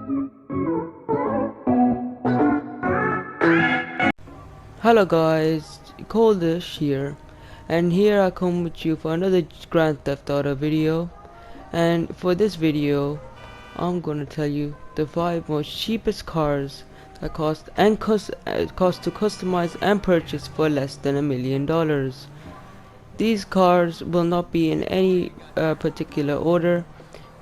Hello guys, Coldish here, and here I come with you for another Grand Theft Auto video. And for this video, I'm gonna tell you the 5 most cheapest cars that cost to customize and purchase for less than $1 million. These cars will not be in any particular order,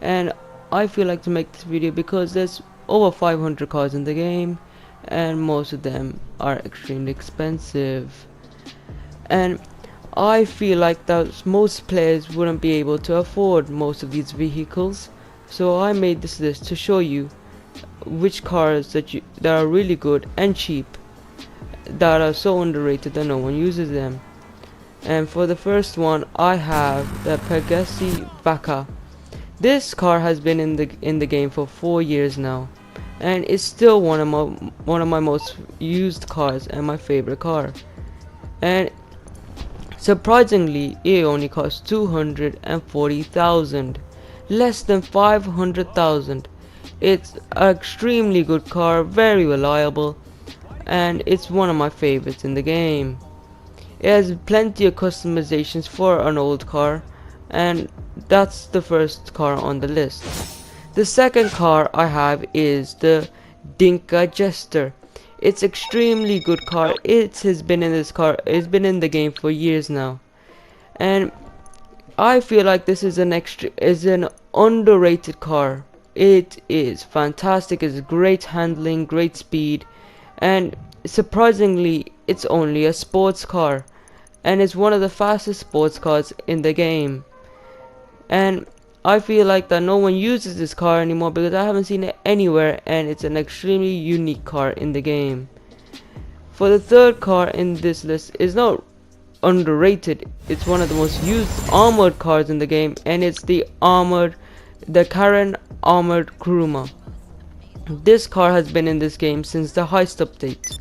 and I feel like to make this video because there's over 500 cars in the game, and most of them are extremely expensive, and I feel like that most players wouldn't be able to afford most of these vehicles. So I made this list to show you which cars that are really good and cheap, that are so underrated that no one uses them. And for the first one, I have the Pegasi Vaca. This car has been in the game for 4 years now, and it's still one of my most used cars and my favorite car. And surprisingly, it only costs 240,000, less than 500,000. It's an extremely good car, very reliable, and it's one of my favorites in the game. It has plenty of customizations for an old car, and that's the first car on the list. The second car I have is the Dinka Jester. It's extremely good car. It's been in the game for years now, and I feel like this is an underrated car. It is fantastic. It's great handling, great speed, and surprisingly, it's only a sports car, and it's one of the fastest sports cars in the game. And I feel like that no one uses this car anymore because I haven't seen it anywhere, and it's an extremely unique car in the game. For the third car in this list is not underrated. It's one of the most used armored cars in the game, and it's the Karen Armored Kuruma. This car has been in this game since the heist update.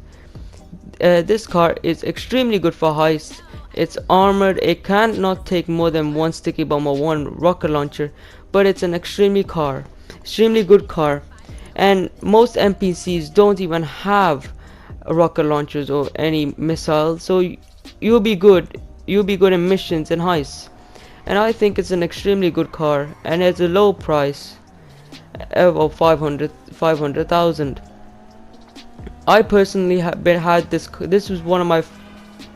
This car is extremely good for heists. It's armored. It cannot take more than one sticky bomb or one rocket launcher, but it's an extremely good car, and most NPCs don't even have rocket launchers or any missiles, so you'll be good in missions and heists. And I think it's an extremely good car, and it's a low price of 500,000. I personally had this was one of my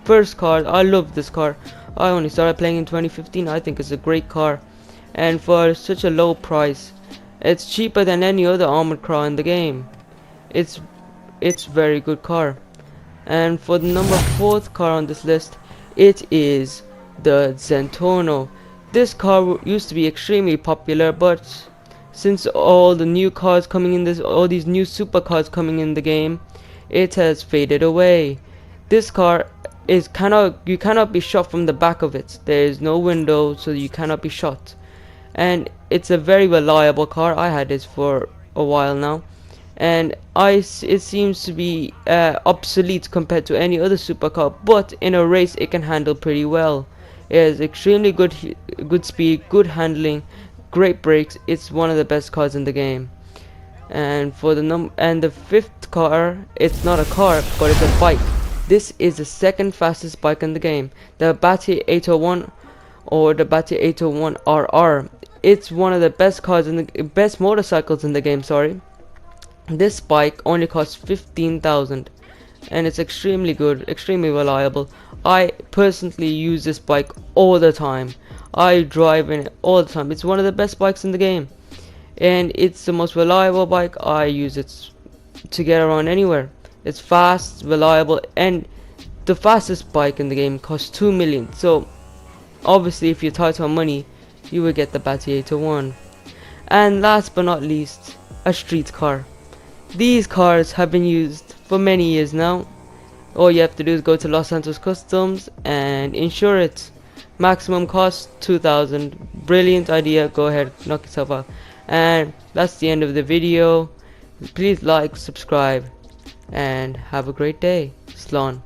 first cars. I love this car. I only started playing in 2015. I think it's a great car, and for such a low price, it's cheaper than any other armored car in the game. It's very good car. And for the fourth car on this list, it is the Zentorno. This car used to be extremely popular, but since all the new cars coming in all these new supercars coming in the game, it has faded away. This car you cannot be shot from the back of it. There is no window, so you cannot be shot. And it's a very reliable car. I had this for a while now, and it seems to be obsolete compared to any other supercar, but in a race it can handle pretty well. It has extremely good speed, good handling, great brakes. It's one of the best cars in the game. And for the fifth car, it's not a car, but it's a bike. This is the second fastest bike in the game, the Bati 801, or the Bati 801 RR. It's one of the best best motorcycles in the game. Sorry. This bike only costs 15,000, and it's extremely good, extremely reliable. I personally use this bike all the time. I drive in it all the time. It's one of the best bikes in the game, and it's the most reliable bike. I use it to get around anywhere. It's fast, reliable, and the fastest bike in the game costs 2 million. So obviously, if you're tight on money, you will get the Bati 801. And last but not least, a street car. These cars have been used for many years now. All you have to do is go to Los Santos Customs and insure it. Maximum cost 2,000. Brilliant idea. Go ahead, knock yourself out. And that's the end of the video. Please like, subscribe, and have a great day. Slán.